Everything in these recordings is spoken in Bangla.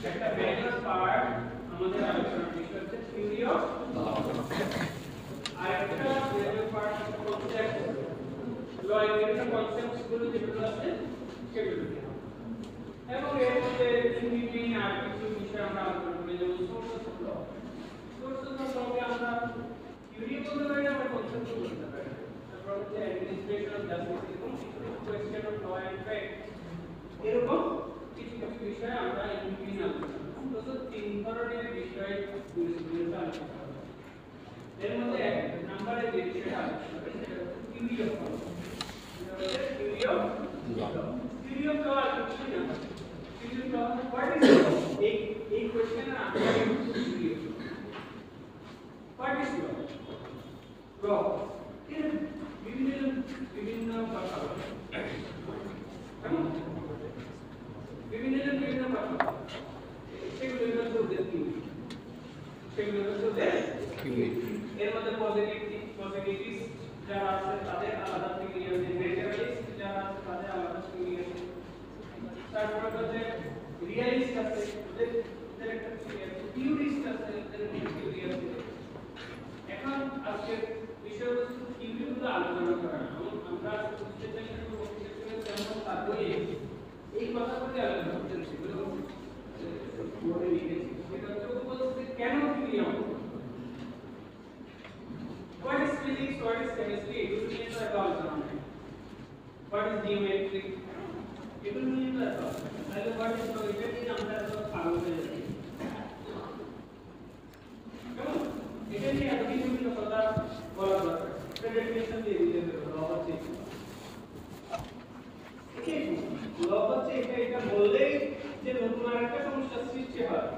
একটা ব্যাকগ্রাউন্ড পার্ট আমাদের আলোচনা থিওরি বলতে পারি না, আমরা কনসেপ্ট বলতে পারি। তারপর হচ্ছে অ্যাডমিনিস্ট্রেশন অফ জাস্টিস, এরকম কিছু question of law and fact, এরকম কিছু কিছু বিষয় আমরা ইনক্লুড আলোচনা করব। তো তিন ধরনের বিষয় জুরিসপ্রুডেন্সে আলোচনা করব। এর মধ্যে এক নম্বরে যে বিষয়টা আলোচনা করব সেটা হচ্ছে theory of law. Theory of law, theory of law আর কিছু না। Theory of law, what is law? এই কোশ্চেনের আনসার হচ্ছে theory of law. What is law? Law এর বিভিন্ন কথা বলে, কেমন বিভিন্ন কথা, সেগুলো হচ্ছে ওদের থিওরি, সেগুলো হচ্ছে ওদের থিওরি। এর মধ্যে পজিটিভিস্ট যারা আছে তাদের আলাদা থিওরি আছে, নেচারালিস্ট যারা আছে তাদের আলাদা থিওরি আছে, তারপরে হচ্ছে রিয়ালিস্ট আছে, ওদের একটা থিওরি আছে, থিওরিস্ট আছে, ওদের একটা থিওরি আছে। এখন আজকের বিষয়বস্তু থিওরিগুলো আলোচনা করা, আমরা বুঝতে চাই না যেমন তারপরে এই কথাগুলো আলোচনা করতে সেগুলো মনে লিখেছি। সেটা হচ্ছে বলতে কেন থিওরি আমাদের, what is physics, what is chemistry, এগুলো নিয়ে তো একটা আলোচনা হয়। what is geometry, এগুলো নিয়ে তো একটা আলোচনা। তাহলে what is law, এটা নিয়ে আমরা এত পাগল হয়ে যাই, কেমন এটা নিয়ে এত কিছু কথা বলা দরকার। এটা ডেফিনেশন দিয়ে দিতে হবে, ল হচ্ছে ল হচ্ছে এটা বললেই যে নতুন আরেকটা সমস্যা সৃষ্টি হয়,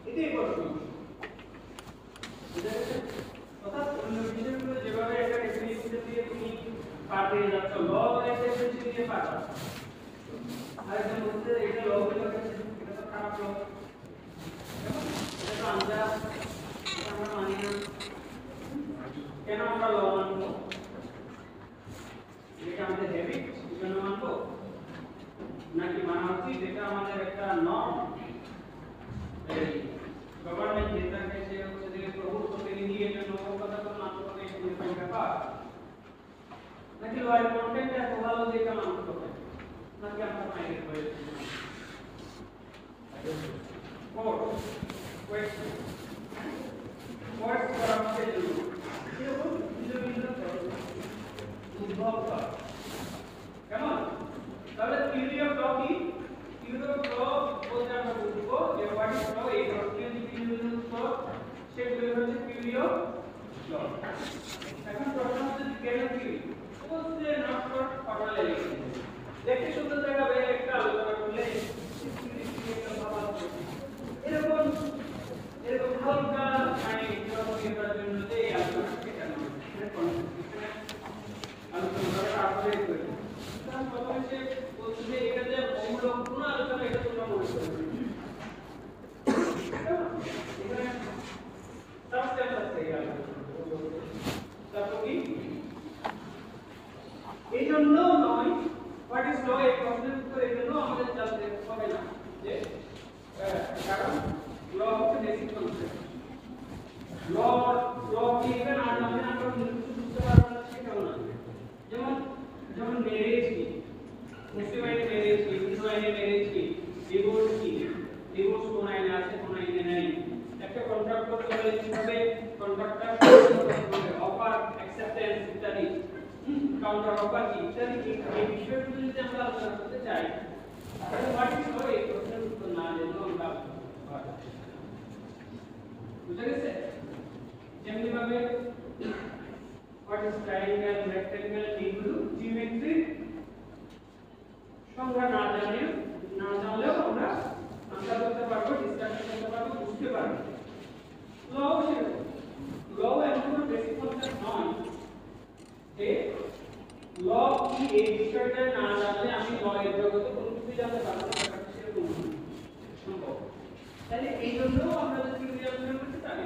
এটাই বড় সমস্যা। অর্থাৎ অন্য বিষয়গুলো যেভাবে একটা ডেফিনেশন দিয়ে তুমি পার পেয়ে যাচ্ছ, ল একটা ডেফিনেশন দিয়ে পার পাচ্ছ, আর এটা বলতে এটা ল বলে এটা তো খারাপ ল, এটা তো আমরা মানি না। কেন আমরা ল মানবো? এটা আমাদের হ্যাবিট, এজন্য মানবো, নাকি মানা উচিত এটা আমাদের একটা নর্ম? এই গভর্নমেন্ট যেটাকে সে হচ্ছে যে প্রভুত্ব তিনি দিয়ে জন্য কথা তো মানতে হবে, এই ব্যাপার, নাকি লয়ের কন্টেন্ট এত ভালো যে এটা মানতে হবে, নাকি আমরা মাইন্ডেড হয়ে কোয়েশ্চেন হোয়াট করাপশন এরকম বিভিন্ন উদ্ভব হয়, কেমন? তাহলে থিওরি অফ ল কি? থিওরি অফ ল বলতে আমরা বুঝবো যে হোয়াট ইজ ল, এই ধরনের বিভিন্ন উদ্ভব, সেগুলো হচ্ছে থিওরি অফ ল। এখন প্রশ্ন হচ্ছে কেন থিওরি? বলতে নট ফর ফর্মাল এলিগেন্স, দেখতে সুন্দর দেখাবে একটা আলোচনা করলে এরকম এরকম হালকা মানে করার জন্য যে এই আলোচনা সেটা নয়, আলোচনা করার তারপরে করে তার প্রথমে সে বলছে যে এটা যে অমূলক কোন আলোচনা, এটা তোমরা মনে করবে এখানে সাবস্টেন্স আছে এই আলোচনা। তারপর কি এই জন্য নয়, হোয়াট ইজ ল এই প্রশ্নের উত্তর এই জন্য আমাদের জানতে হবে না যে কারণ ল হচ্ছে বেসিক কনসেপ্ট। ল কি এটা না জানলে আমরা কিছু বুঝতে পারবো না, সেটাও না। যেমন ম্যারেজ কি, মুসলিম আইনে ম্যারেজ কি, হিন্দু আইনে ম্যারেজ কি, ডিভোর্স কি, ডিভোর্স কোন আইনে আছে কোন আইনে নেই, একটা কন্ট্রাক্ট করতে হলে কিভাবে কন্ট্রাক্টটা অফার অ্যাকসেপ্টেন্স ইত্যাদি, কাউন্টার অফার কি ইত্যাদি, এই বিষয়গুলো যদি আমরা আলোচনা করতে চাই তাহলে হোয়াট ইজ ল এই প্রশ্নের উত্তর না জেনেও আমরা বুঝে গেছে। যেমনি ভাবে হোয়াট ইজ ট্রায়াঙ্গেল, রেক্ট্যাঙ্গেল, এগুলো জিওমেট্রিক সংজ্ঞা না জানলেও আমরা আনসার করতে পারবো, ডিসকাশন করতে পারবো, বুঝতে পারবো। ল সেরকম, ল এমন কোনো বেসিক কনসেপ্ট নয় যে ল কি এই বিষয়টা না জানলে আমি ল এর জগতে কোনো কিছু জানতে পারবো না, সেরকম সম্ভব। তাহলে এই জন্য আমরা যে থিওরি আলোচনা করছি তার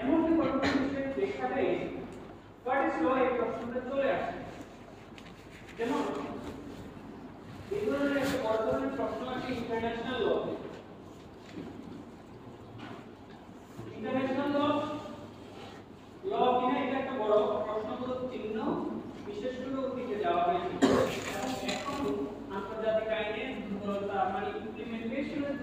এমনকি পরবর্তী বিষয়ে দেখাবে হোয়াট ইজ ল এই প্রশ্নটা চলে আসে। যেমন এই ধরনের একটা বড় ধরনের প্রশ্ন আছে ইন্টারন্যাশনাল ল। ইন্টারন্যাশনাল ল কিনা এটা একটা বড় প্রশ্নবোধক চিহ্ন, বিশেষ করে অতীতে যাওয়া হয়েছে। এখন আন্তর্জাতিক আইনে দুর্বলতা মানে ইমপ্লিমেন্টেশনের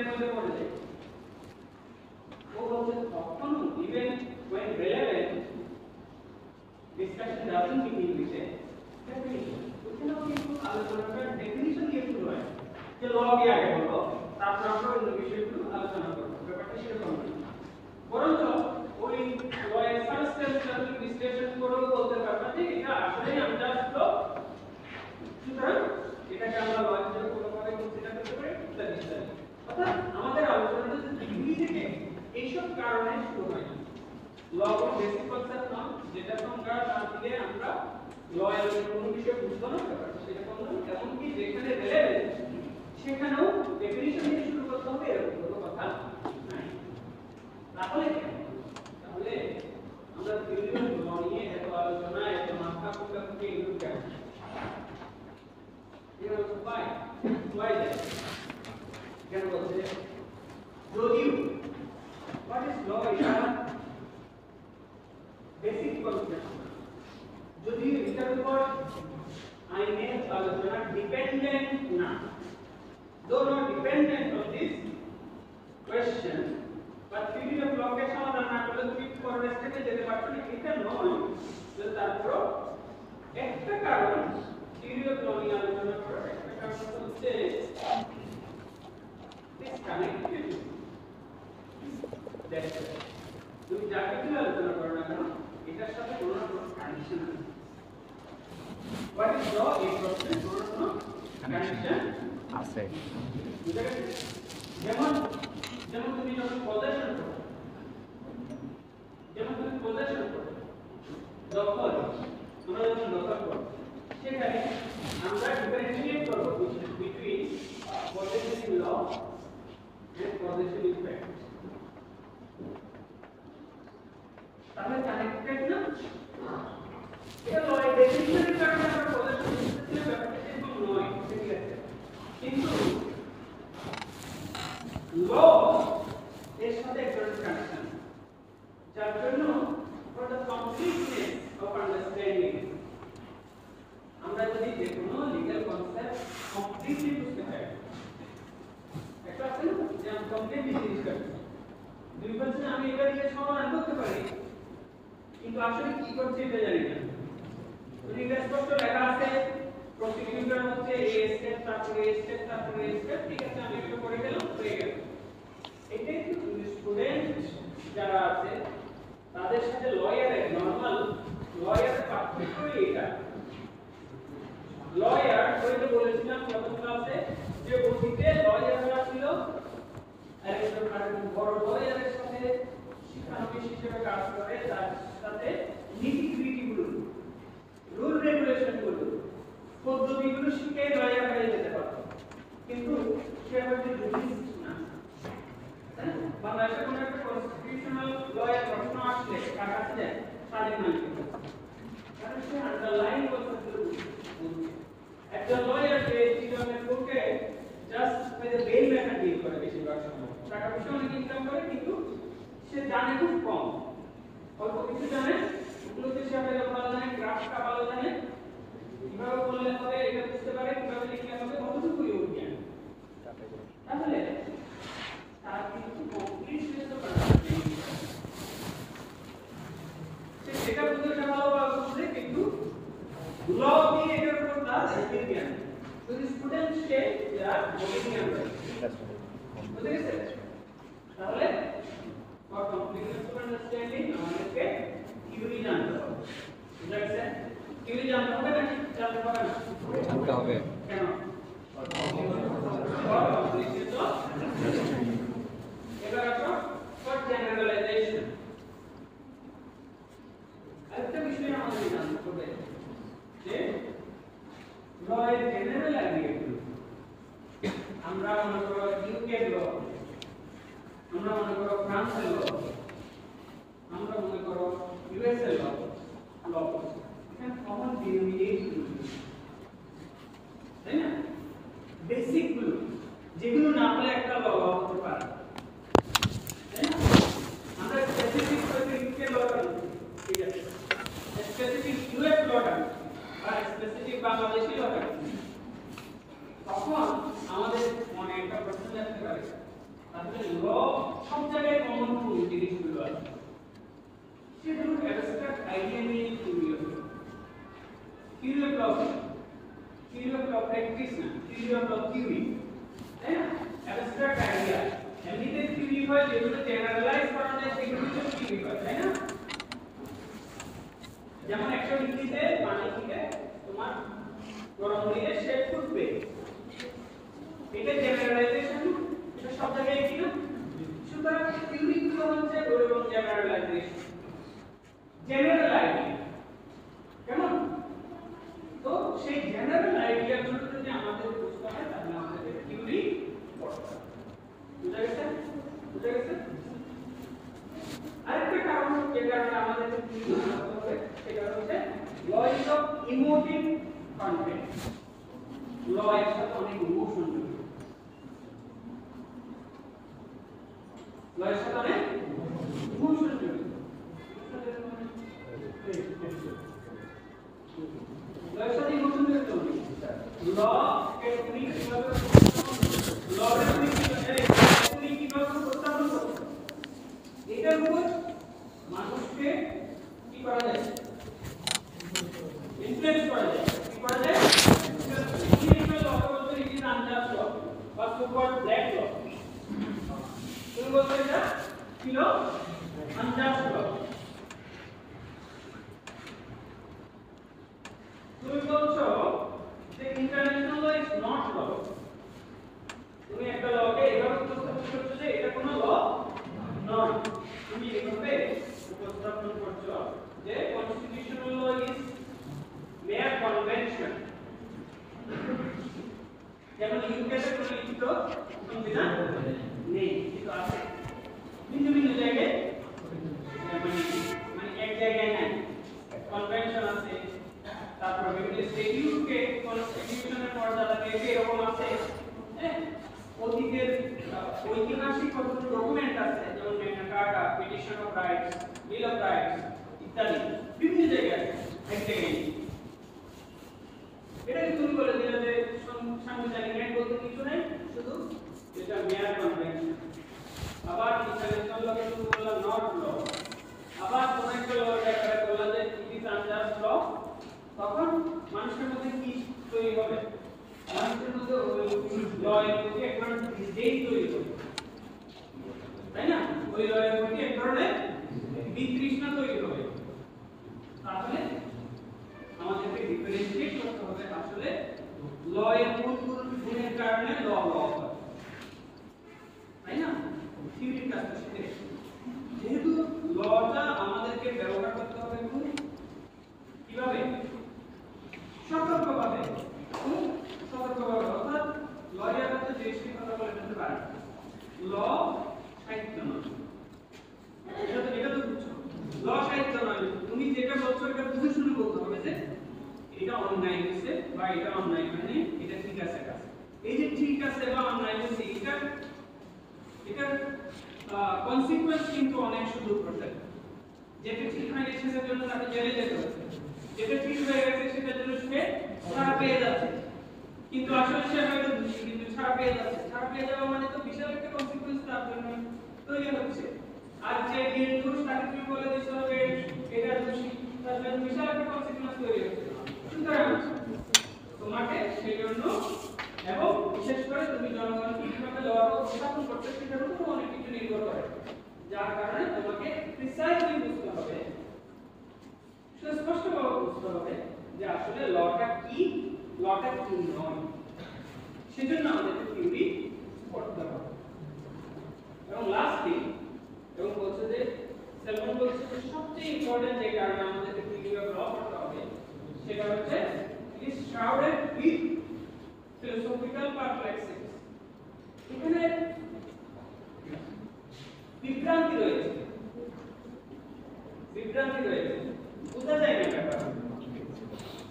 এর মধ্যে পড়ে যায় ও বলছে তখন even when relevant discussion doesn't begin with a definition ওখানেও কিন্তু আলোচনাটা ডেফিনিশন দিয়ে শুরু হয় যে ল কি আগে বলবো তারপর আমরা অন্য বিষয়গুলো আলোচনা করব ব্যাপারটা সেরকম না বরঞ্চ ওই লয়ের সাবস্টেন্সিয়াল বিশ্লেষণ করেও বলতে পারবা যে এটা আসলে আনজাস্ট ল সুতরাং এটাকে আমরা ল হিসেবে কোনোভাবে কনসিডার করতে পারি ইত্যাদি ইত্যাদি অর্থাৎ আমাদের আলোচনাটা যে ডিগ্রি থেকে এইসব কারণে শুরু হয় ল কোন বেসিক কনসেপ্ট না যেটা তোমরা না দিলে আমরা ল এর কোনো বিষয় বুঝতে না পারবো সেটা বললাম এমনকি যেখানে রিলেভেন্ট সেখানেও ডেফিনিশন দিয়ে শুরু করতে হবে এরকম কোনো কথা নাই তাহলে আমরা থিওরি অফ ল নিয়ে এত আলোচনা এত মাথা পুকা পুকি এগুলো কেন এর উপায় যায় কেন বলছে যদিও what is law এটা বেসিক কনসেপ্ট যদিও এটার উপর আইনের আলোচনা ডিপেন্ডেন্ট না though not dependent on this question but theory of law কে সমাধান না করলে তুমি পরের স্টেপে যেতে পারছো না এটা নয় যে তারপর একটা কারণ theory of law নিয়ে আলোচনা করার একটা কারণ হচ্ছে this connectivity that's it তুমি যাকে কি আলোচনা করো না কেন এটার সাথে কোনো না কোনো কানেকশন আছে what is law এই প্রশ্নে কোনো না কোনো কানেকশন আছে যেমন তুমি যখন পজিশন করো দখল আমরা যখন দখল করব সেখানে আমরা ডিফারেন্সিয়েট করব between positive law and positive effect তাহলে কানেক্টেড না এটা ল এর ডেফিনিশনের কারণে আমরা পজিটিভ ইফেক্টের ব্যাপারটা এরকম নয় ঠিক আছে কিন্তু ল এর সাথে একটা কানেকশন যার জন্য for the completeness of understanding আমরা যদি যে কোনো লিগ্যাল কনসেপ্ট কমপ্লিটলি বুঝতে পারি একটা আছে না যে আমি কমপ্লিটলি জিনিসটা দুই বছর আমি এটা দিয়ে সমাধান করতে পারি কিন্তু আসলে কি করছে এটা জানি না যদি এটা স্পষ্ট লেখা আছে প্রসিকিউটর হচ্ছে এ স্টেপ তারপরে এ স্টেপ তারপরে এ স্টেপ ঠিক আছে আমি এটা করে গেলাম হয়ে গেল এটাই তো স্টুডেন্ট যারা আছে তাদের সাথে লয়ারের নরমাল লয়ারের পার্থক্যই এটা লয়ার ওইটা বলেছিলাম প্রথম ক্লাসে যে অতীতে লয়াররা ছিল একজন বড় লয়ারের সাথে শিক্ষানবিশ হিসেবে কাজ করে তার সাথে নীতি-নীতিগুলো রুল রেগুলেশনগুলো পদ্ধতিগুলো শিখে লয়ার হয়ে যেতে পারত কিন্তু সে হচ্ছে জুডিস না বাংলাদেশে কোনো একটা কনস্টিটিউশনাল লয়ার প্রশ্ন আসলে কার কাছে যায় স্বাধীন মালিকের কারণ সে আন্ডারলাইন কনসেপ্টগুলো বুঝছে একটা লয়ার যে জীবনের কোর্টে জাস্ট বেল মেথড ডিল করে বেশিরভাগ সময় টাকা পয়সা অনেক ইনকাম করে কিন্তু সে জানে খুব কম অল্প কিছু জানে ওগুলোকে সে ভালো জানে গ্রাফটা ভালো জানে কিভাবে বললে হবে এটা বুঝতে পারে কিভাবে লিখলে হবে কতটুকুই ওর জ্ঞান তাহলে তার কিন্তু কমপ্লিট বুঝতে পারে সে সেটা বুঝতে ভালো বুঝে কিন্তু ল দিয়ে এটার উপর তার জ্ঞান যদি স্টুডেন্ট সে যার জ্ঞান বুঝতে গেছে তাহলে ফর কমপ্লিটনেস অফ আন্ডারস্ট্যান্ডিং আমাদেরকে থিওরি জানতে হবে ঠিক আছে থিওরি জানতে হবে না জানতে হবে না জানতে হবে কেন ফর কমপ্লিটনেস অফ আন্ডারস্ট্যান্ডিং এবার আসো ফর জেনারেলাইজেশন আরেকটা বিষয় আমাদের জানতে হবে যে ল এর জেনারেল আইডিয়াগুলো আমরা মনে করো ইউকে ল আমরা মনে করো ফ্রান্সের ল আমরা মনে করো ইউএস এর ল এখানে কমন ডিনোমিনেটর তাই না বেসিক গুলো যেগুলো না হলে একটা ল হতে পারে তাই না আমরা স্পেসিফিক করে ইউকে ল ঠিক আছে স্পেসিফিক ইউএস ল আর স্পেসিফিক বাংলাদেশি ল তখন আমাদের মনে একটা প্রশ্ন আসতে পারে তাহলে ল সব জায়গায় কমন জিনিসগুলো আছে। সেগুলো অ্যাবস্ট্রাক্ট আইডিয়া নিয়ে থিওরি হবে। Theory of law, theory of law practice না, থিওরি অফ ল থিওরি, তাই না? অ্যাবস্ট্রাক্ট আইডিয়া এমনিতে থিওরি হয়, যেগুলো জেনারেলাইজ করা যায় সেগুলো তো থিওরি হয়, তাই না? যেমন একটা উক্তিতে পানি থেকে তোমার গরম হয়ে শেপ ফুটবে, এটা জেনারেলাইজেশন, এটা সব জায়গায় কি না? সুতরাং থিওরি গুলো হচ্ছে এবং জেনারেলাইজেশন, জেনারেল আইডিয়া, কেমন? তো সেই জেনারেল আইডিয়া গুলো যদি আমাদের বুঝতে হয় তাহলে আমাদের থিওরি পড়তে হবে। বুঝা গেছে? বুঝা গেছে? আরেকটা কারণ যে কারণে আমাদের থিওরি পড়তে হবে সেটা হচ্ছে লজ অফ ইমোটিভ কন্টেন্ট। ল এর সাথে অনেক ইমোশন জড়িত, ল এর সাথে অনেক ইমোশন জড়িত। ল এর সাথে ইমোশন জড়িত, ল কে তুমি কিভাবে ল এর তুমি কিভাবে প্রস্তাবন করো, এটার উপর মানুষকে কি করা যায়? ইনফ্লুয়েন্স করা যায়। কি করা যায়? ইনফ্লুয়েন্স ল বলতে ইট ইজ আনজাস্ট ল বা সুপার ব্ল্যাক ল। তুমি বলতে এটা কি ল? আনজাস্ট ল। তুমি বলছো যে ইন্টারন্যাশনাল ল ইজ নট ল। তুমি একটা লকে এভাবে উপস্থাপন করছো যে এটা কোনো ল নয়। তুমি এভাবে উপস্থাপন করছো যে constitutional law is mere convention. যেমন ইউকেতে কোনো লিখিত সংবিধান নেই, কিন্তু আছে ভিন্ন ভিন্ন জায়গায়, মানে এক জায়গায় নাই, কনভেনশন আছে, তারপর বিভিন্ন স্টেটিউটকে কনস্টিটিউশনের মর্যাদা পেয়েছে এরকম আছে। হ্যাঁ, অতীতের ঐতিহাসিক কতগুলো ডকুমেন্ট আছে, যেমন Magna কার্টা, petition of rights, bill of rights ইত্যাদি বিভিন্ন জায়গায় আছে, এক জায়গায় নেই। এটা তুমি বলে দিলে যে সাংবিধানিক আইন বলতে কিছু নাই, শুধু এটা মেয়ার কনভেনশন। আবার ইন্টারন্যাশনাল ল কে তুমি বললা নট ল। আবার কোন একটা ল ব্যাখ্যা করলা যে ইট ইজ আনজাস্ট ল, তখন মানুষের মধ্যে কি তৈরি হবে? মানুষের মধ্যে ল এর প্রতি এক ধরনের ডিসডেইন তৈরি হবে, তাই না? ওই ল এর প্রতি এক ধরনের বিতৃষ্ণা তৈরি হবে। তাহলে আমাদেরকে ডিফারেন্সিয়েট করতে হবে আসলে ল এর কোন কোন গুণের কারণে ল হয়, তাই না? থিওরির কাজটা শিখে যেহেতু লটা আমাদেরকে ব্যবহার করতে হবে খুব কিভাবে? সতর্কভাবে, খুব সতর্কভাবে। অর্থাৎ লয়ের মধ্যে যে কথা বলে বলতে পারে ল সাহিত্য নয়, এটা তো বুঝছো। ল সাহিত্য নয়, তুমি যেটা বলছো এটা বুঝে শুনে বলতে হবে যে এটা অন্যায় হয়েছে বা এটা অন্যায় হয়নি, এটা ঠিক আছে কাজ। এই যে ঠিক আছে বা অন্যায় হয়েছে, এটা কনসিকুয়েন্স কিন্তু অনেক সুদূর করতে। যেটা ঠিক হয়নি সেটার জন্য তাকে জেলে যেতে হচ্ছে, যেটা ঠিক হয়ে গেছে সেটার জন্য সে ছাড়া পেয়ে যাচ্ছে, কিন্তু আসলে সে হয়তো দোষী কিন্তু ছাড়া পেয়ে যাচ্ছে। ছাড়া পেয়ে যাওয়া মানে তো বিশাল একটা কনসিকুয়েন্স তার জন্য তৈরি হচ্ছে। আর যে নির্দোষ তাকে তুমি বলে দিতে হবে এটা দোষী, তার জন্য বিশাল একটা কনসিকুয়েন্স তৈরি হচ্ছে। সুতরাং তোমাকে সেই জন্য এবং বিশেষ করে তুমি জনগণকে কিভাবে লড়াই উপস্থাপন করতে সেটার উপর অনেক কিছু নির্ভর করে, যার কারণে তোমাকে প্রিসাইজলি বুঝতে হবে, সুস্পষ্টভাবে বুঝতে হবে যে আসলে লটা কি, লটা কি নয়। সেজন্য আমাদের থিওরি পড়তে হবে। এবং লাস্টলি এবং বলছে যে সেলমন বলছে যে সবচেয়ে ইম্পর্টেন্ট যে কারণে আমাদের থিওরি অফ ল পড়তে হবে সেটা হচ্ছে it is shrouded with philosophical perplexities। এখানে বিভ্রান্তি রয়েছে, বোঝা যায় না ব্যাপার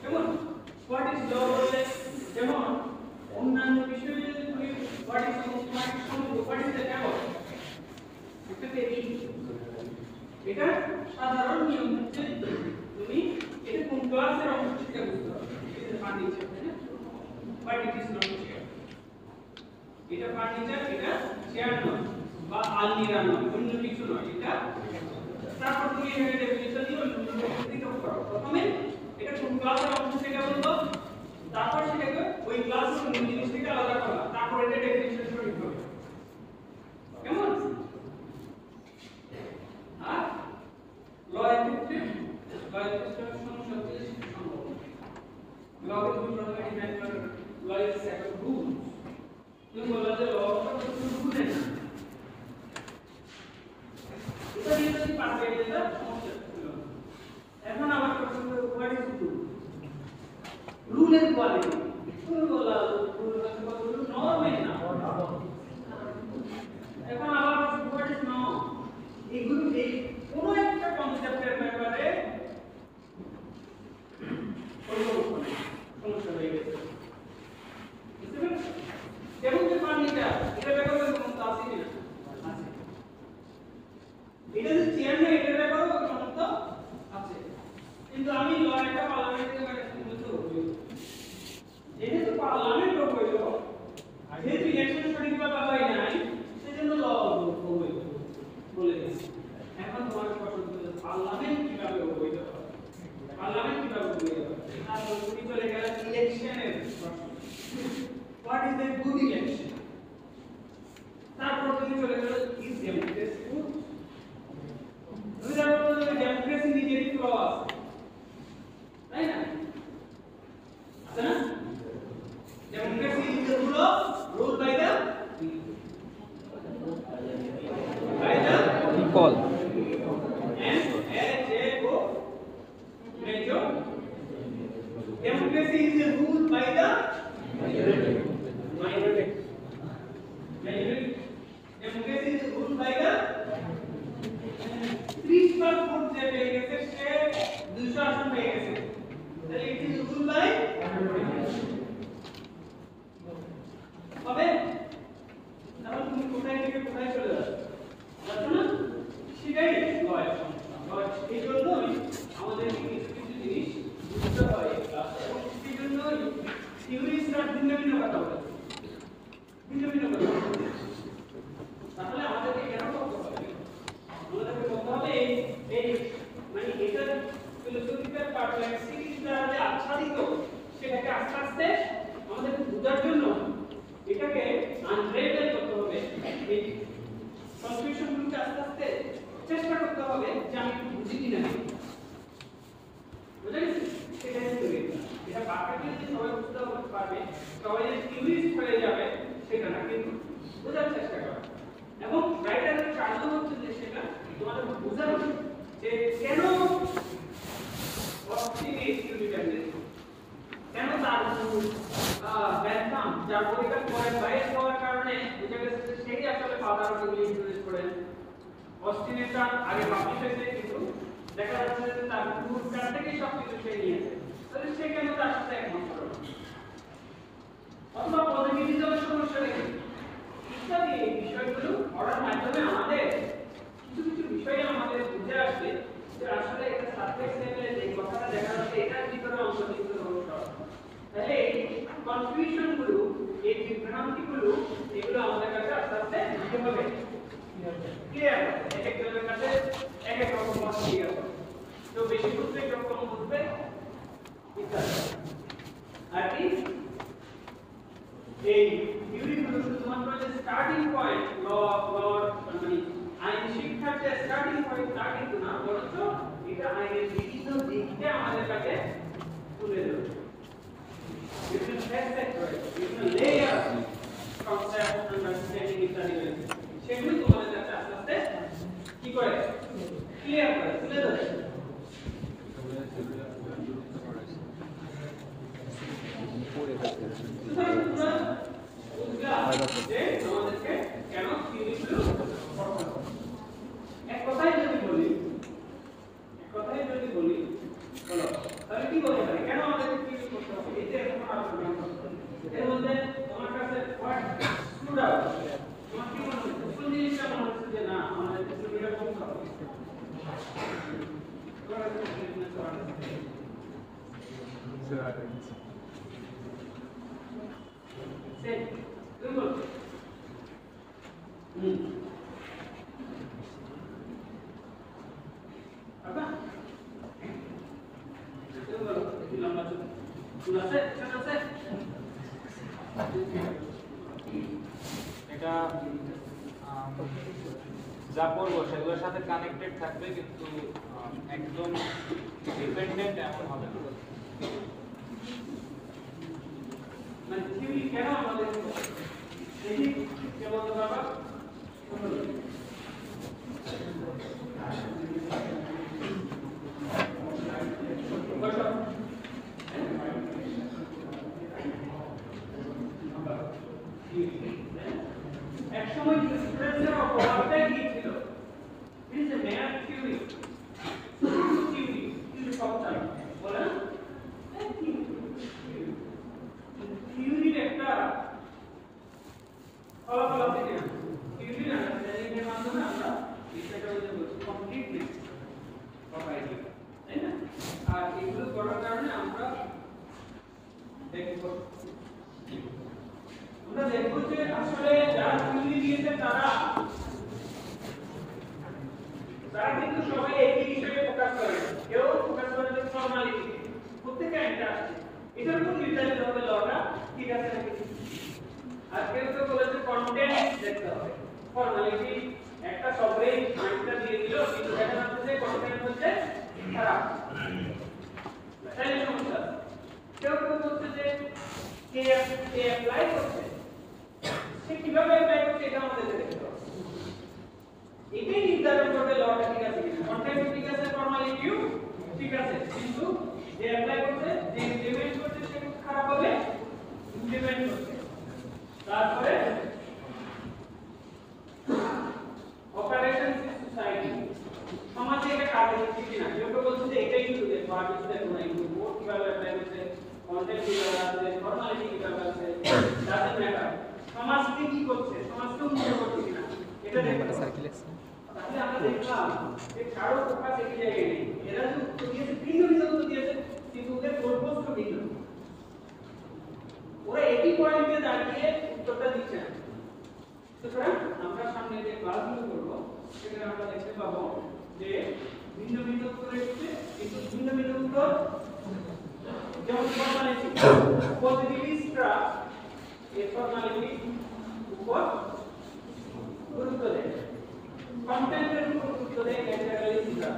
কেমন। হোয়াট ইজ ল বললে যেমন অন্যান্য বিষয়ে যদি তুমি হোয়াট ইজ দ্য ট্যাবল, এটা সাধারণ নিয়ম হচ্ছে তুমি এটা কোন ক্লাসের অংশ সেটা বুঝতে হবে। এটা ফার্নিচার, তাই না? বাট ইট ইজ নট এটা ফার্নিচার, এটা চেয়ার নয় বা আলমিরা নয়, অন্য কিছু নয়। এটা তারপর তুমি এখানে ডেফিনিশন দিও, দিতে পারো। প্রথমে এটা কোন ক্লাসের অংশ সেটা বলবো, তারপর সেটাকে ওই ক্লাসের অন্য জিনিস থেকে আলাদা করা, তারপর এটা ডেফিনিশন শুরু হবে। কেমন? আর লয়ের ক্ষেত্রে সমস্যা হচ্ছে সম্ভব লয়ের দুই প্রকার ডিফাইন করা, লয়ের সেকেন্ড রুল। তুমি বলা যে লটা কোনো রুল না, এটা দিয়ে যদি পারবে এটা সমস্যা ছিল। এখন আবার প্রশ্ন হোয়াট ইজ রুল? রুলের কোয়ালিটি তুমি বলা রুল আছে কত রুল নরমাল না। এখন আবার হোয়াট ইজ নর্ম? এগুলো এই কোন একটা কনসেপ্টের ব্যাপারে সমস্যা হয়ে গেছে। বুঝতে পেরেছো? যেমন যে ফার্নিচার এটা ব্যাপারে কোনো আছে কিনা? আছে। এটা যে চেয়ার না এটা ব্যাপারে কোনো সমস্যা আছে। কিন্তু আমি ল একটা পার্লামেন্টের কাছে বলতে হবে, যেহেতু পার্লামেন্ট হইল, যেহেতু ইলেকশন সঠিকভাবে হয় নাই, সেজন্য ল বলে দিয়েছে। এখন তোমার প্রশ্ন হলো পার্লামেন্ট কিভাবে হইল? পার্লামেন্ট কিভাবে হইল? তারপর তুমি চলে গেলে ইলেকশনের প্রশ্ন, what is a good election? তারপর তুমি চলে গেলে ইজ ডেমোক্রেসি গুড? তুমি তারপর ডেমোক্রেসি নিজেরই ফ্ল আছে, তাই না? আছে না? Democracy is the rule by the people. And major. Democracy is ruled by the minority. Democracy is ruled by the 30 vote যে পেয়ে গেছে সে 200 আসন পেয়ে গেছে, তাহলে it is ruled by হবে। তাহলে তুমি কোথায় থেকে কোথায় চলে যাচ্ছ, বুঝছো না? সেটাই লয়ের সমস্যা। লয় এই জন্যই আমাদের কিছু কিছু জিনিস বুঝতে হয় ক্লাসে, এবং সেই জন্যই থিওরি স্টার্ট ভিন্ন ভিন্ন কথা বলে, ভিন্ন ভিন্ন কথা বলে। তাহলে আমাদেরকে কেন করতে হবে? আমাদেরকে বলতে হবে এই মানে এটার ফিলোসফিক্যাল পারপ্লেক্সিটি দ্বারা যে আচ্ছাদিত, সেটাকে আস্তে আস্তে আমাদেরকে বোঝার জন্য এটাকে আনরেবেল করতে হবে। এই কনফিউশনগুলোকে আস্তে আস্তে চেষ্টা করতে হবে যে আমি একটু বুঝি কিনা, বুঝা গেছে? সেটাই তৈরি এটা পারফেক্টলি যে সবাই বুঝতে পারবে, সবাই যে কিউরিয়াস হয়ে যাবে সেটা না, কিন্তু বোঝার চেষ্টা করা। এবং রাইটারের কাজ হচ্ছে যে সেটা তোমাদের বোঝানো যে কেন অস্ট্রিক ইন্ডিপেন্ডেন্স, কেন তার ব্যাকগ্রাম যার পরীক্ষা করে বাইরে হওয়ার কারণে বুঝা গেছে যে সেই আসলে ফাদার অফ ইংলিশ ইন্ট্রোডিউস করেন। অস্ট্রিনেটা আগে পাবলিশ হয়েছে, কিন্তু দেখা যাচ্ছে যে তার গ্রুপ কার থেকে সব কিছু সে নিয়েছে, তাহলে সে কেন তার সাথে একমত হলো? অথবা পজিটিভিজমের সমস্যা নেই ইত্যাদি। এই বিষয়গুলো পড়ার মাধ্যমে আমাদের কিছু কিছু বিষয় আমাদের বুঝে আসবে যে আসলে এটা সাবজেক্ট লেভেলে যে কথাটা দেখা যাচ্ছে এটার ভিতরে অন্তর্নিহিত রহস্য। তাহলে এই কনফিউশনগুলো, এই বিভ্রান্তিগুলো, এগুলো আমাদের কাছে আস্তে আস্তে কি হবে? ক্লিয়ার হবে। এক একজনের কাছে এক এক রকম মত ক্লিয়ার হবে, তো বেশি বুঝবে কেউ কম বুঝবে ইত্যাদি। আর কি এই থিওরিগুলো শুধুমাত্র যে স্টার্টিং পয়েন্ট ল মানে আইন শিক্ষার যে স্টার্টিং পয়েন্ট তা কিন্তু না, বরঞ্চ এটা আইনের বিভিন্ন দিককে আমাদের কাছে তুলে ধরে বিভিন্ন ফ্যাক্ট রয়েছে, বিভিন্ন লেয়ার কনসেপ্ট আন্ডারস্ট্যান্ডিং ইত্যাদি রয়েছে, সেগুলো তোমাদের কাছে আস্তে আস্তে কি করে ক্লিয়ার করে তুলে ধরে। আমাদেরকে কেন থিওরিগুলো পড়তে হবে? এক কথাই যদি বলি বলো, তাহলে কি বলতে পারি কেন আমাদেরকে থিওরি পড়তে হবে? এই যে এখন আলোচনা করতে এর মধ্যে তোমার কাছে হোয়াট স্টুড আউট, তোমার কি মনে হচ্ছে? কোন জিনিসটা মনে হচ্ছে যে না আমাদের থিওরিটা পড়তে হবে? তুমি বলো apa itu lama tunase এটা যা করবো সেগুলোর সাথে কানেক্টেড থাকবে কিন্তু একদম ডিপেন্ডেন্ট এমন হবে না মানে থিওরি কেন আমাদের এই কি বলতে বাবা একসময় স্টুডেন্টদের অপরাধটা কি ছিল is a math theory theory সবটাই বলে না থিওরির একটা ফলাফল থেকে থিওরি না এর মাধ্যমে আমরা বিষয়টা বলছি কমপ্লিটলি প্রপাইটি তাই না আর এগুলো করার কারণে আমরা দেখব যে আসলে যারা থিওরি দিয়েছে তারা কিন্তু সবাই একই বিষয়ে ফোকাস করে কেউ ফোকাস করে যে ফর্মালিটি প্রত্যেকটা একটা আছে এটার উপর নির্ধারিত হবে লটা ঠিক আছে নাকি আর কেউ তো বলেছে কন্টেন্ট দেখতে হবে ফর্মালিটি একটা সবরেই মাইন্ডটা দিয়ে দিল কিন্তু দেখা যাচ্ছে যে কন্টেন্ট হচ্ছে খারাপ তাই সমস্যা কেউ বলছে যে কে অ্যাপ্লাই করছে সে কিভাবে অ্যাপ্লাই করছে এটা আমাদের দেখতে হবে এটাই নির্ধারণ করবে লটা ঠিক আছে কিনা কন্টেন্ট ঠিক আছে ফর্মালিটিও ঠিক আছে কিন্তু যে অ্যাপ্লাই করছে যে ইমপ্লিমেন্ট করছে সে খারাপ হবে ইমপ্লিমেন্ট করছে তারপরে অপারেশন সোসাইটি সমাজে এটা কাজে দিচ্ছে কিনা কেউ বলছে যে এটাই কিন্তু দেখো আর কিছু দেখো না কিন্তু ও কিভাবে অ্যাপ্লাই করছে কন্টেন্ট কিভাবে আছে ফর্মালিটি কিভাবে আছে ডাজন্ট ম্যাটার সমাজকে কি করছে সমাজকে উন্নত করছে কিনা এটা দেখো তাহলে আমরা দেখলাম যে কারো ফোকাস একই জায়গায় নেই এরা যে উত্তর দিয়েছে ভিন্ন ভিন্ন উত্তর দিয়েছে কিন্তু ওদের গোলপোস্ট ভিন্ন ওরা একই পয়েন্টে দাঁড়িয়ে উত্তরটা দিচ্ছে না সুতরাং আমরা সামনে যে ক্লাসগুলো করব সেখানে আমরা দেখতে পাবো যে ভিন্ন ভিন্ন উত্তর এসেছে কিন্তু ভিন্ন ভিন্ন উত্তর যেমন ফর্মালিটি পজিটিভিস্টরা এই ফর্মালিটি উপর গুরুত্ব দেয় কন্টেন্টের উপর গুরুত্ব দেয় ন্যাচারালিস্টরা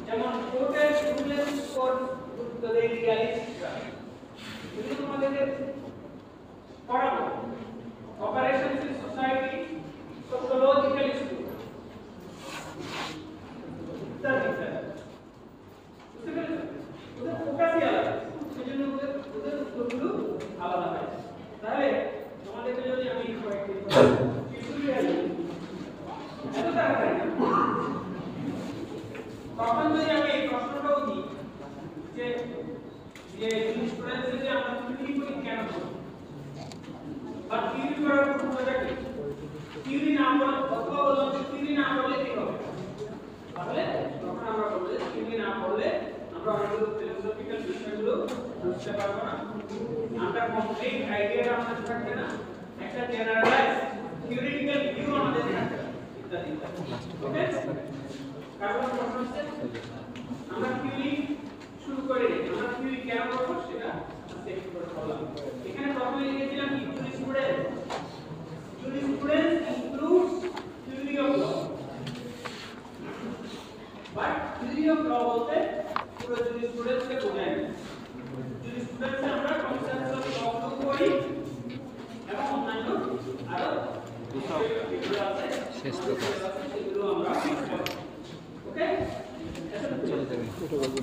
যেমন কোটের রুলের উপর গুরুত্ব দেয় রিয়ালিস্টরা এগুলো তোমাদেরকে পড়াবো operations in society sociological school বুঝতে পেরেছো ওদের ফোকাসই আলাদা সেজন্য ওদের উত্তরগুলো আলাদা হয় তাহলে তোমাদেরকে যদি আমি কয়েকটি এত তাড়াতাড়ি তখন যদি আমি এই প্রশ্নটাও দিই যে স্টুডেন্টস যে আমরা থিওরি করি কেন করি বা থিওরি করার পূর্বটা কি থিওরি না পড়লে অথবা বললাম যে থিওরি না পড়লে কি হবে তাহলে তখন আমরা বলবো যে থিওরি না পড়লে আমরা অনেকগুলো ফিলোসফিক্যাল বিষয়গুলো বুঝতে পারবো না আমরা কমপ্লিট আইডিয়াটা আমাদের থাকবে না একটা জেনারেলাইজ থিওরিটিক্যাল ভিউ আমাদের থাকবে ইত্যাদি ওকে কারণ প্রশ্ন হচ্ছে আমরা থিওরি শুরু করে আমরা থিওরি কেন করব সেটা আজকে একটু করে বললাম এখানে প্রথমে লিখেছিলাম কি jurisprudence includes theory of law but theory of law বলতে পুরো jurisprudence কে বোঝায় না jurisprudence এ আমরা কনসেপ্ট অফ ল করি এবং অন্যান্য আরো বিষয়গুলো আছে শেষ তো সেগুলো আমরা ওকে চলে যাবে এটা বলবো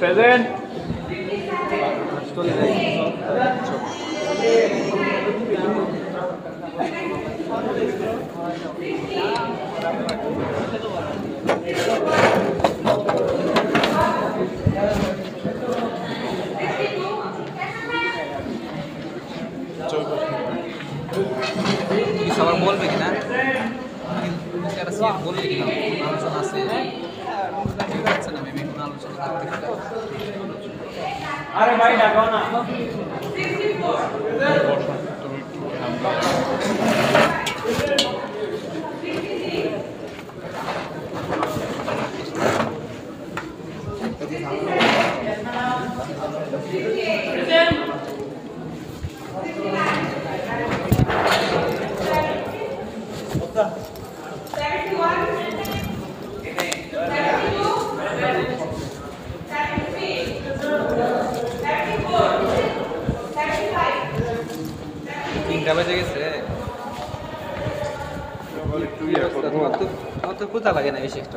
Present. সবার বলবে কিনা বলবে কিনা আলোচনা আছে না মেবি কোনো আলোচনা থাকতে পারে আরে ভাই ডাকাও না বেজে গেছে তোমার তো কোথা লাগে না বেশি একটা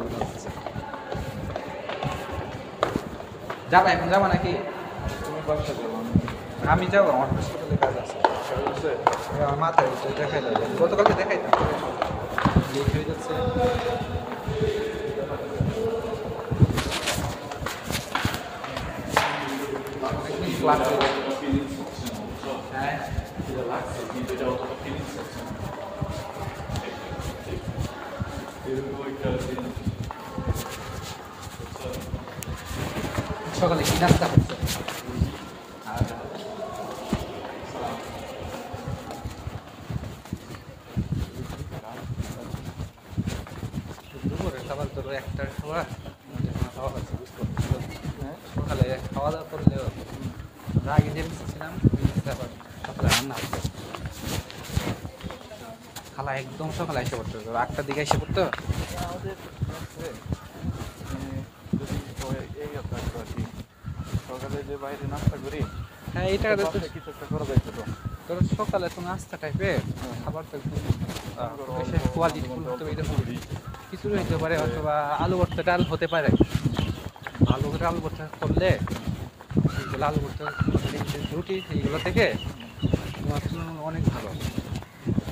যাবা এখন যাবা নাকি আমি যাবো আমার হসপিটালে কাজ আছে আমার মাথায় দেখাই যাবে গতকালকে দেখাইতাম লেট হয়ে যাচ্ছে ক্লাস হ্যাঁ সকালে কি নাস্তা করছে দুপুরের খাবার ধরো একটার খাবার খাওয়া হচ্ছে বুঝতে সকালে খাওয়া দাওয়া করলেও আগে যে ছিলাম আবার সকালে রান্না হচ্ছে খালা একদম সকালে এসে পড়তো 8টার দিকে এসে পড়তো সকালে যে বাইরে নাস্তা করি হ্যাঁ এইটা কিছু একটা করা যাইতো তো তোর সকালে তো নাস্তা টাইপের খাবার তো একদম কোয়ালিটি ফুল হতে এরকম কিছু হইতে পারে অথবা আলু ভর্তা ডাল হতে পারে ভালো করে আলু ভর্তা করলে এইগুলো আলু ভর্তা রুটি এইগুলো থেকে তোমার অনেক ভালো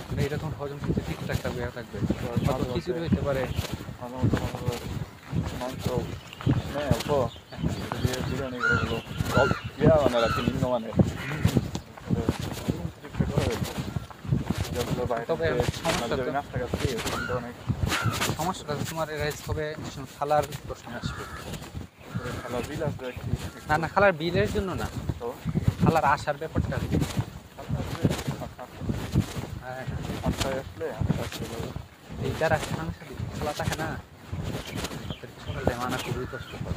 মানে এটা তোমার হজম করতে ঠিকঠাক থাকবে থাকবে কিছু হইতে পারে মাংস অল্প বিরিয়ানি মানে রাখি নিম্নমানের তবে সমস্যাটা তোমার হবে খালার প্রশ্ন আসবে না না খালার বিলের জন্য না খালার আসার ব্যাপারটা হ্যাঁ এই যারা সাংসারিক খালা থাকে না সকালে মানা খুবই কষ্টকর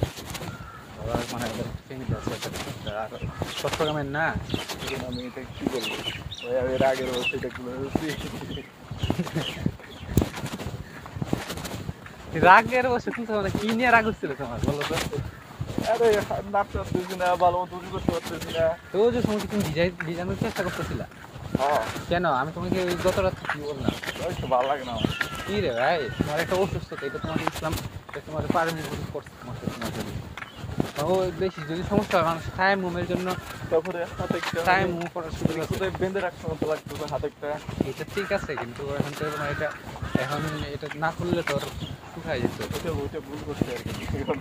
মানে ফ্যামিলি আছে আর চট্টগ্রামের না আমি এটা কি বলবো এর আগের সেটাগুলো রাগের বসে কিন্তু কি নিয়ে রাগ হচ্ছিল তোমার বলো তো আরে নাচতে পারতেছি না ভালো মতো করতে পারতেছি না তো যে সময় তুমি ডিজাইনের চেষ্টা করতেছিল হ্যাঁ কেন আমি তোমাকে ওই গত রাত্রে কি বললাম একটু ভালো লাগে না আমার কি রে ভাই তোমার একটা অসুস্থতা এটা তোমাকে ইসলাম তোমার পারমিশন করছে তোমার জন্য ও বেশি যদি সমস্যা হয় মানুষ টাইম মুভের জন্য তারপরে হাতে টাইম মুভ করার সুযোগ আছে বেঁধে রাখতে মতো লাগতেছে হাতে একটা এটা ঠিক আছে কিন্তু এখন তো তোমার এটা এখন এটা না করলে তোর শুকাই যেত ওইটা ভুল করছে আর কি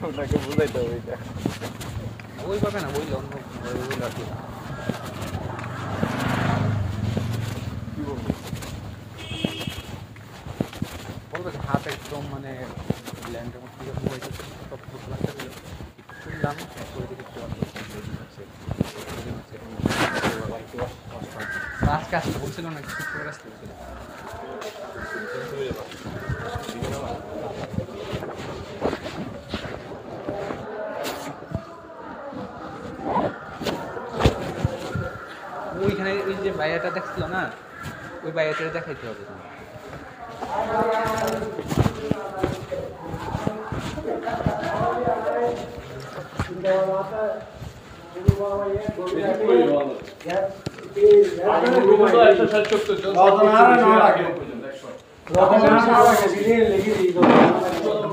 ওনাকে বুঝাইতে হবে এটা ওইভাবে না বললে অন্য বললে আর কি কি বলবো বলবে হাত একদম মানে ল্যান্ডের মধ্যে হয়েছে সব বুঝতে লাগতে শুনলাম আজকে আসতে বলছিল না কিছু করে আসতে বলছিল বাইরেটা দেখছিল না, ওই বাইরেটা দেখাইতে হবে তোমার।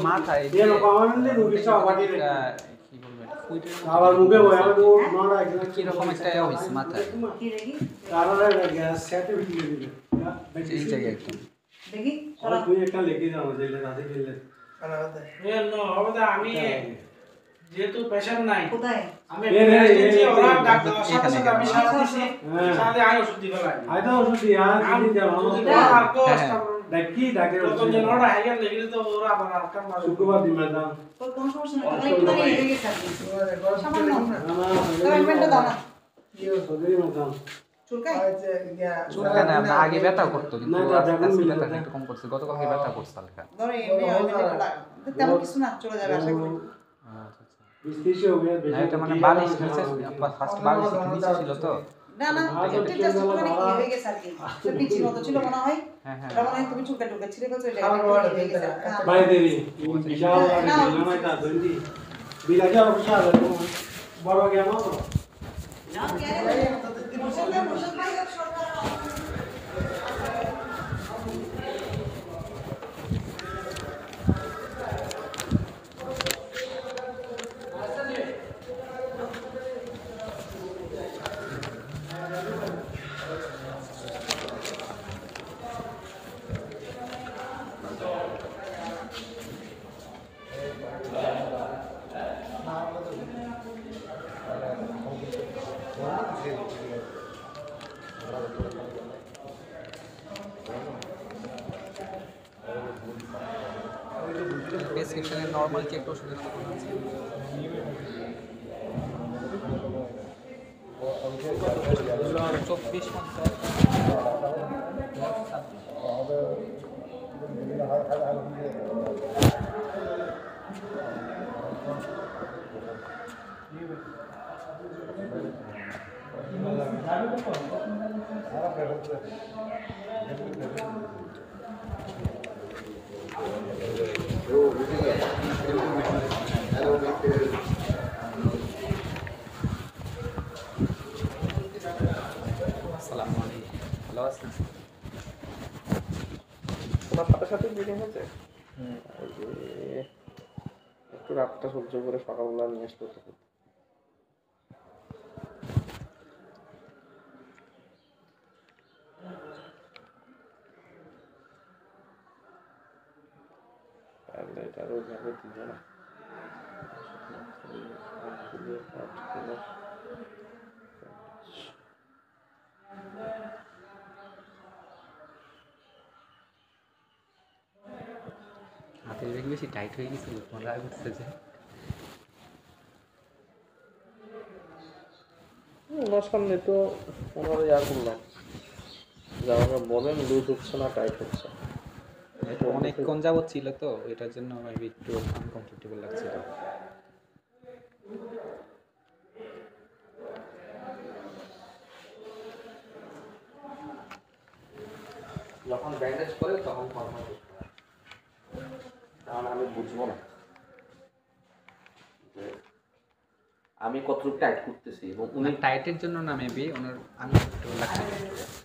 মাথায় কি বলবেন, কিরকম একটা হয়েছে মাথায়, এই জায়গায় একদম আমি যেহেতু পেশেন্ট নাই কোথায় আমি ওরা ডাক্তার সাথে সাথে আমি সারা দিছি সাথে আই ওষুধ দিবা লাগে আইতা ওষুধ দিয়া দিন দেওয়া আর কষ্ট ডাকি ডাকে তখন যে ওরা হাইয়ার লেগে তো ওরা আবার আর কাম মারবে শুক্রবার দিন ম্যাডাম তোর কোন সমস্যা নেই একটু দাঁড়িয়ে লেগে গেছে সামান্য পেমেন্টটা দাও না সদরি ম্যাডাম চুলকায় চুলকায় না, আমরা আগে ব্যথা করতো কিন্তু আজকে ব্যথাটা একটু কম করছে, গতকালকে ব্যথা করছে হালকা। ধরে এমনি তেমন কিছু না চলে যাবে আশা করি বিস্তিশে हो गया না, এটা মানে বালিশ নিচে, ফার্স্ট বালিশ নিচে ছিল তো। না না চুলটি জাস্ট ওখানে কি হয়ে গেছে আর কি তো পিচি মতো ছিল মনে হয় হ্যাঁ হ্যাঁ, এটা মনে হয় তুমি চুলকা টুলকা ছিঁড়ে ফেলছো এটা হয়ে গেছে ভাই দেরি বিশাল দিলাম এটা দন্ডি বিলাজা অবস্থা বড় গিয়া না না কেন মোশন ভাই সরকার প্রেসক্রিপশনে নরমাল কি একটা ওষুধের নাম আছে? চব্বিশ আসসালামু আলাইকুম, ভালো আছেন? তোমার সাথে সাথে মিটিং হয়েছে? একটু রাতটা সহ্য করে সকালবেলা নিয়ে আসতে হতো। এটার ওইভাবে দিল না। হাতের ব্যাগ বেশি টাইট হয়ে গেছিল, মনে রাগ উঠছে যে। ওনার সামনে তো ওনারা ইয়া করলাম যে আমাকে বলেন লুজ হচ্ছে না টাইট হচ্ছে। এটা অনেকক্ষণ যাবত ছিল তো, এটার জন্য মেবি একটু আনকমফোর্টেবল লাগছিল। যখন ব্যান্ডেজ করে তখন ফর্মাল কারণ আমি বুঝবো না যে আমি কতটুকু টাইট করতেছি এবং উনি টাইটের জন্য না, মেবি ওনার আনকমফোর্টেবল লাগছিল,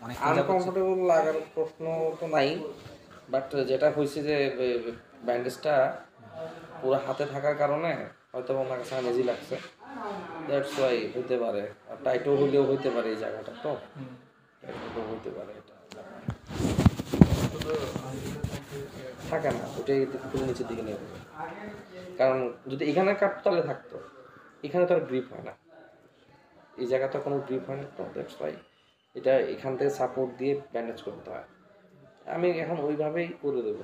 অনেক আনকমফোর্টেবল লাগার প্রশ্ন তো নাই, বাট যেটা হয়েছে যে ব্যান্ডেজটা পুরো হাতে থাকার কারণে হয়তো ওনার কাছে আনইজি লাগছে, দ্যাটস ওয়াই হইতে পারে। আর টাইটও হলেও হইতে পারে এই জায়গাটা, তো টাইটও হইতে পারে, এটা থাকে না, ওটাই পুরো নিচের দিকে নেবে। কারণ যদি এখানে কাটতো তাহলে থাকতো, এখানে তো আর গ্রিপ হয় না, এই জায়গাটা কোনো গ্রিপ হয় না, তো দ্যাটস ওয়াই এটা এখান থেকে সাপোর্ট দিয়ে ব্যান্ডেজ করতে হয়। আমি এখন ওইভাবেই করে দেবো,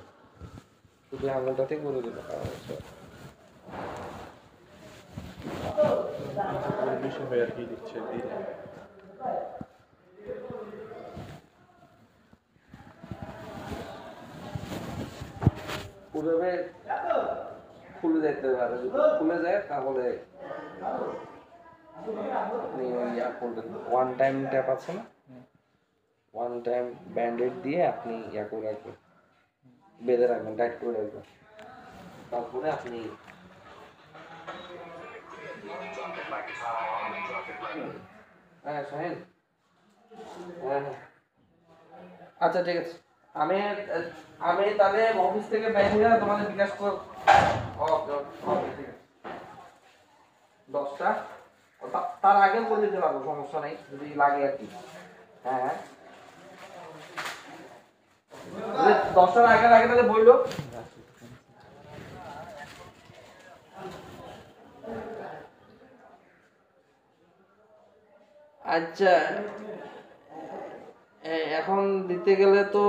শুধু আঙুলটাতেই করে দেবো। কারণ হচ্ছে আর কি দিচ্ছে পুরোভাবে খুলে যেতে পারে, যদি খুলে যায় তাহলে আপনি ইয়া করবেন, ওয়ান টাইম ট্যাপ আছে না, ওয়ান টাইম ব্যান্ডেড দিয়ে আপনি ইয়া করে রাখবেন, বেঁধে রাখবেন, টাইট করে রাখবেন। তারপরে আপনি হ্যাঁ শাহিন, হ্যাঁ হ্যাঁ আচ্ছা ঠিক আছে, আমি আমি তাহলে অফিস থেকে বাইরে হয়ে তোমাদের বিকাশ কর। ওকে ওকে ঠিক আছে 10টা, তার আগে বলে দিতে পারবো, সমস্যা নেই যদি লাগে আর কি। হ্যাঁ হ্যাঁ 10টার আগে আগে তাহলে বললো। আচ্ছা এখন দিতে গেলে তো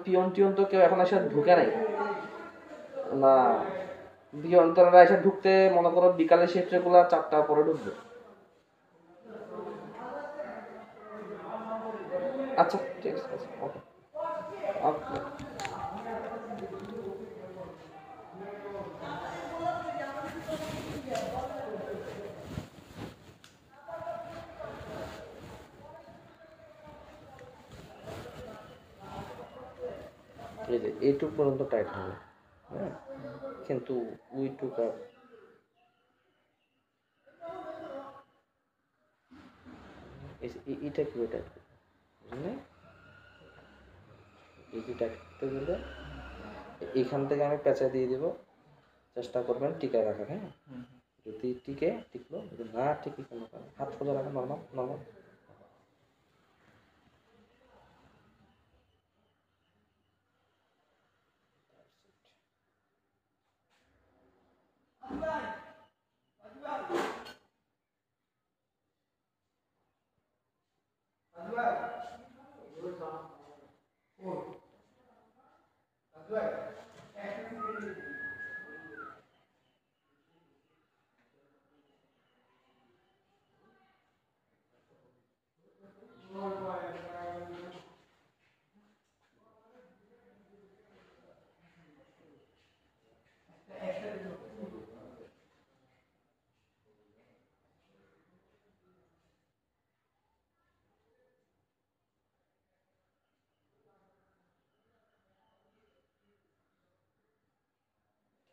পিয়ন টিয়ন তো কেউ এখন এসে ঢুকে নাই না, পিয়ন তোরা এসে ঢুকতে মনে করো বিকালে শিফটে গুলা 4টার পরে ঢুকবে। আচ্ছা ঠিক আছে ওকে ওকে। এই যে এইটুক পর্যন্ত টাইট হবে, হ্যাঁ কিন্তু ওইটুক আর এটা কি টাইট বুঝলেন, এইটি টাইট করতে গেলে এইখান থেকে আমি পেঁচা দিয়ে দেবো, চেষ্টা করবেন টিকায় রাখার। হ্যাঁ যদি টিকে টিকলো, যদি না টিকে কেন হাত সোজা রাখা, নর্মাল নর্মাল।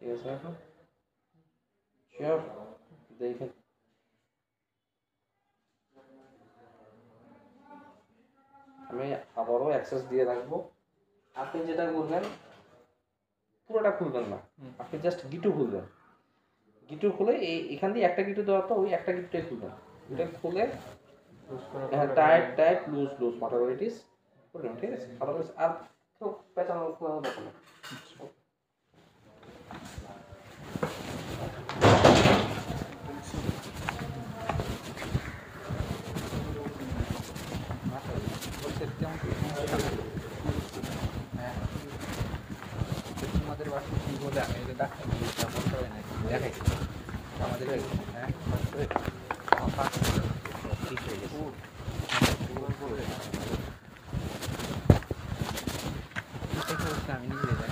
ঠিক আছে এখন শিওর দেখেন। আমি আবারও অ্যাক্সেস দিয়ে রাখবো, আপনি যেটা করবেন পুরোটা খুলবেন না, আপনি জাস্ট গিটু খুলবেন, গিটু খুলে এখান দিয়ে একটা গিটু দেওয়া তো ওই একটা গিটুটাই খুলবেন, ওইটা খুলে হ্যাঁ tight tight loose loose whatever it is করবেন, ঠিক আছে। আদারওয়াইজ আর কেউ পেঁচানো খোলানো দরকার নেই। তোমাদের বাসা কি বলে আমি এটা ডাক্তার দেখাই আমাদের হ্যাঁ ঠিক হয়ে গেছে। আমি নিজে যাই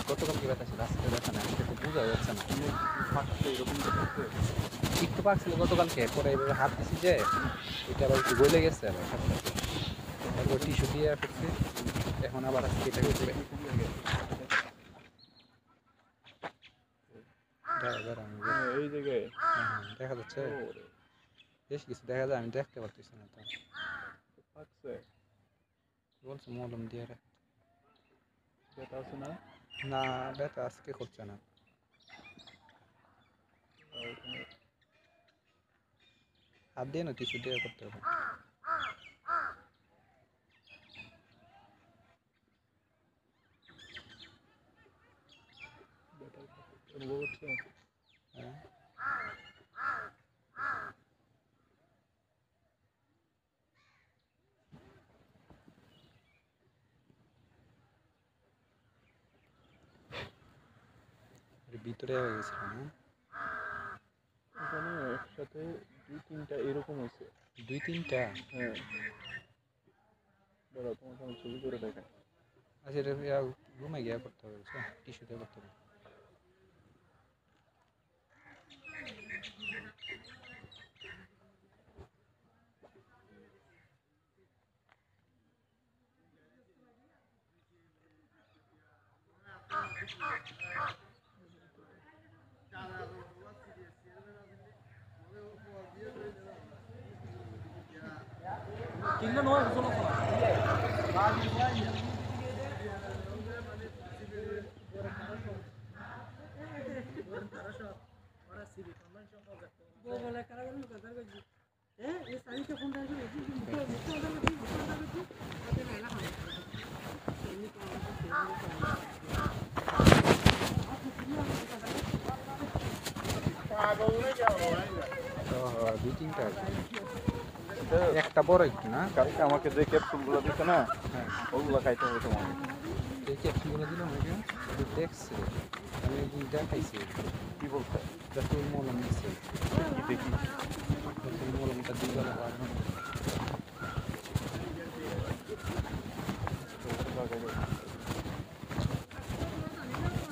গতকাল কি ব্যথা ছিল, আজকে ব্যথা না, আমাকে তো বোঝা যাচ্ছে না। একটু পাকছিল গতকালকে, পরে এইভাবে হাত দিছি যে এটা আবার একটু গলে গেছে, আবার তারপর টিস্যু দিয়ে ফেলছি, এখন আবার আজকে এটা উঠবে। এই জায়গায় দেখা যাচ্ছে বেশ কিছু দেখা যায়, আমি দেখতে পারতেছি না। তো বলছে মলম দিয়ে ব্যথা আছে না? না, ব্যথা আজকে করছে না। হাত দিয়ে না, টিস্যু দিয়ে করতে হবে। অনুভব হচ্ছে? হ্যাঁ ভিতরে হয়ে গেছিল না, এখানে একসাথে 2-3টা এরকম হয়েছে। 2-3টা? হ্যাঁ দাঁড়া তোমাকে আমি ছবি করে দেখাই। আচ্ছা এটা রুমে গিয়ে করতে হবে, টিস্যু দিয়ে করতে হবে। দুই তিনটা একটা বড় একটু না কালকে আমাকে যে ক্যাপসুলগুলো দিচ্ছে না হ্যাঁ ওগুলো খাইতে হবে তোমাকে। এই ক্যাপসুলগুলো দিলাম ওইটা দেখছি আমি দুইটা খাইছি কি বলছে? তোর মলম দিচ্ছে দেখি তোর মলমটা দিয়ে গেল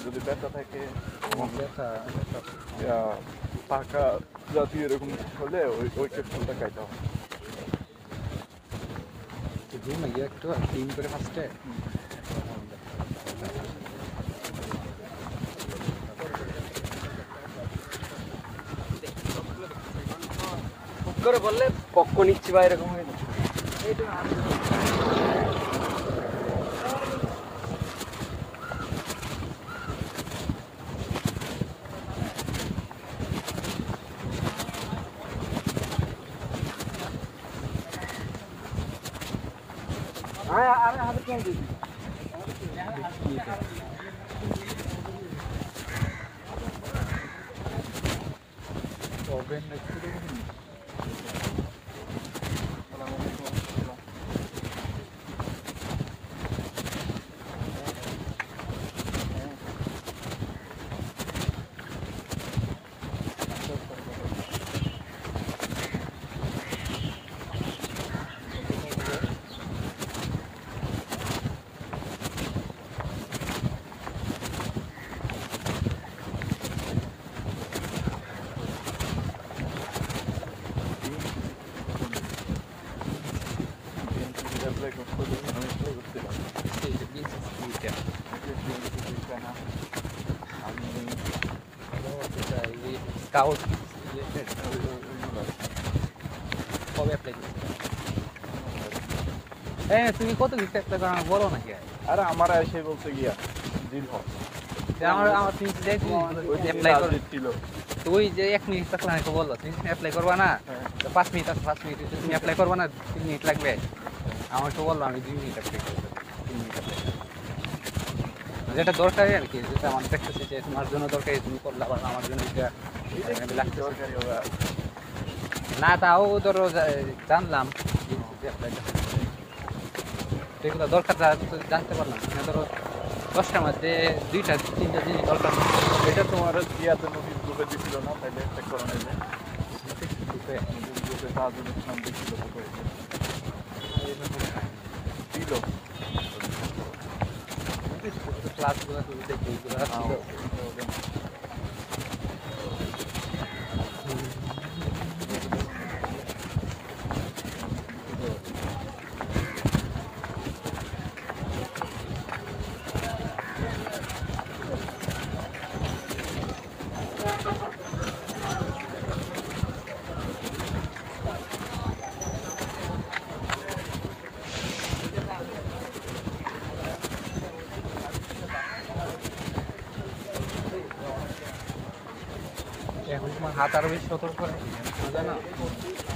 যদি ব্যথা থাকে ব্যথা পাকা জাতীয় এরকম হলে ওই ক্যাপসুলটা খাইতে হবে। ঘুম গিয়ে একটু ক্লিন করে ফার্স্টে করে বললে পক্ষ নিচ্ছি বা এরকম হয়ে যাচ্ছে। ওভেন একটু স্কাউট কবে অ্যাপ্লাই করতে হ্যাঁ তুমি কত কিছু অ্যাপ্লাই করো আমাকে বলো নাকি আরে আমার এসে বলতে গিয়া দিল আমার তুমি অ্যাপ্লাই করো ছিল তো ওই যে 1 মিনিট থাকলে আমাকে বললো তুমি অ্যাপ্লাই করবা না তো 5 মিনিট আছে 5 মিনিট তুমি অ্যাপ্লাই করবা না 3 মিনিট লাগবে আমাকে বললো আমি 2 মিনিট অ্যাপ্লাই করবো 3 মিনিট অ্যাপ্লাই যেটা দরকারি আর কি যেটা আমার দেখতেছে যে তোমার জন্য দরকারি তুমি করলে আবার আমার জন্য এটা লাগতে দরকারি হবে। না তাও ধরো জানলাম এগুলো দরকার জানতে পারলাম না ধরো 10টার মধ্যে 2টা 3টা জিনিস দরকার এটা তোমার ইয়াতে নদীর গ্রুপে দিছিল না তাইলে চেক করে নেবে গ্রুপে তাজুলের নাম দিছিল দিল ক্লাসগুলো দেখি এইগুলো ছিল এখন তোমার হাত আরো বেশি সতর্ক করে জানো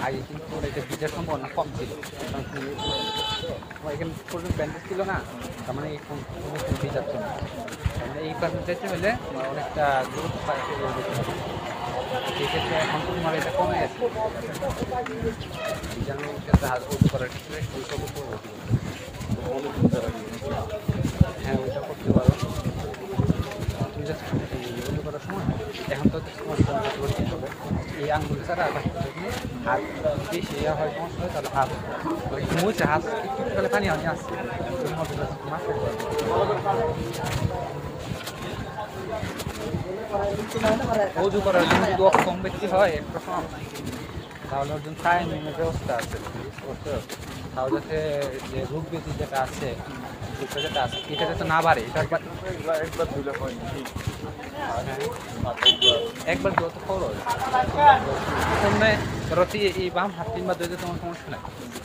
আগে কিন্তু এটা ভিজার সম্ভাবনা কম ছিল তোমার এখানে পর্যন্ত ব্যান্ডেজ ছিল না তার মানে এই ভিজাচ্ছে না তার মানে এই পার্সেন্টেজে হলে তোমার অনেকটা গুরুত্ব পায় সেক্ষেত্রে এখন তো তোমার এটা কমে গেছে ভিজানোর ক্ষেত্রে হাত উঁচু করার ক্ষেত্রে ওইসব হ্যাঁ ওইটা করতে পারো উঁচু করার সময় এখন তো এই আঙ্গুল ছাড়া হাত বেশি হয় সমস্যা হয় তাহলে হাত মুছে হাত একটু পানি আমি আসছে উঁচু করার জন্য যদি অক্ষম ব্যক্তি হয় একটা সময় তাহলে ওর জন্য টাইমিংয়ের ব্যবস্থা আছে তাও যাতে যে রোগ ব্যাধি যেটা আছে সেটা যেটা আছে এটা যাতে না বাড়ে এটা একবার ধুলে হয় না একবার যত খরচ প্রথমে ধরো এই বাম হাত তিনবার ধরে তোমার সমস্যা নাই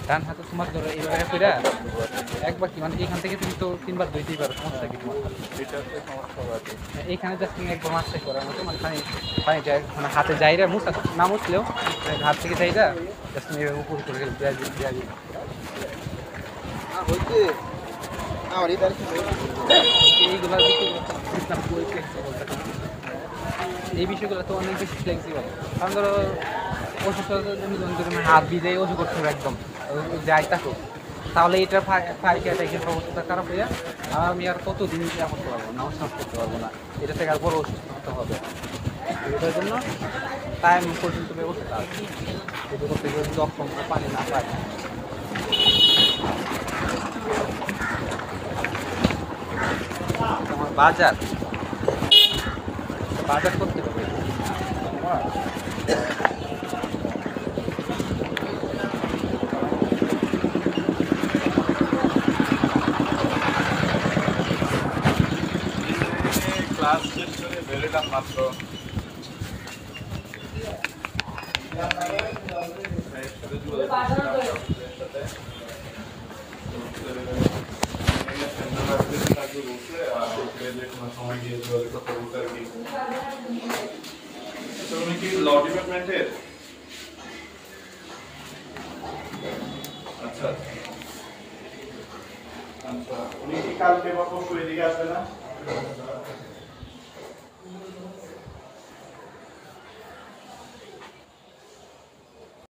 ডান হাতে তোমার ধরো এইভাবে ফিরা একবার কি মানে এখান থেকে তুমি তো তিনবার ধুইতেই পারো সমস্যা কি তোমার এটাতে সমস্যা আছে এইখানে জাস্ট তুমি একবার মাছটাই করার মতো মানে পানি যায় মানে হাতে যাইরা মুছা না মুছলেও হাত থেকে যাইরা জাস্ট তুমি এভাবে উপর করে গেলে দেওয়া এইগুলা এই বিষয়গুলো তো অনেক বেশি ফ্লেক্সিবল কারণ ধরো অসুস্থতার জন্য তুমি হাত ভিজে অজু করতে হবে একদম যাই থাকুক তাহলে এটা ফাইকাটা এখানে অবস্থা খারাপ হয়ে আমি আর কতদিন ইয়া করতে পারবো না অসুস্থ করতে পারবো না এটা থেকে আর বড় অসুস্থ হতে হবে এটার জন্য টাইম পর্যন্ত ব্যবস্থা আছে এটা করতে গেলে যখন পানি না পায় তোমার বাজার করতে হবে ক্লাস শেষ করে বেরোলাম মাত্র উনি কি ল ডিপার্টমেন্টের? আচ্ছা আচ্ছা, উনি কি কালকে বা পরশু এদিকে আসবে না?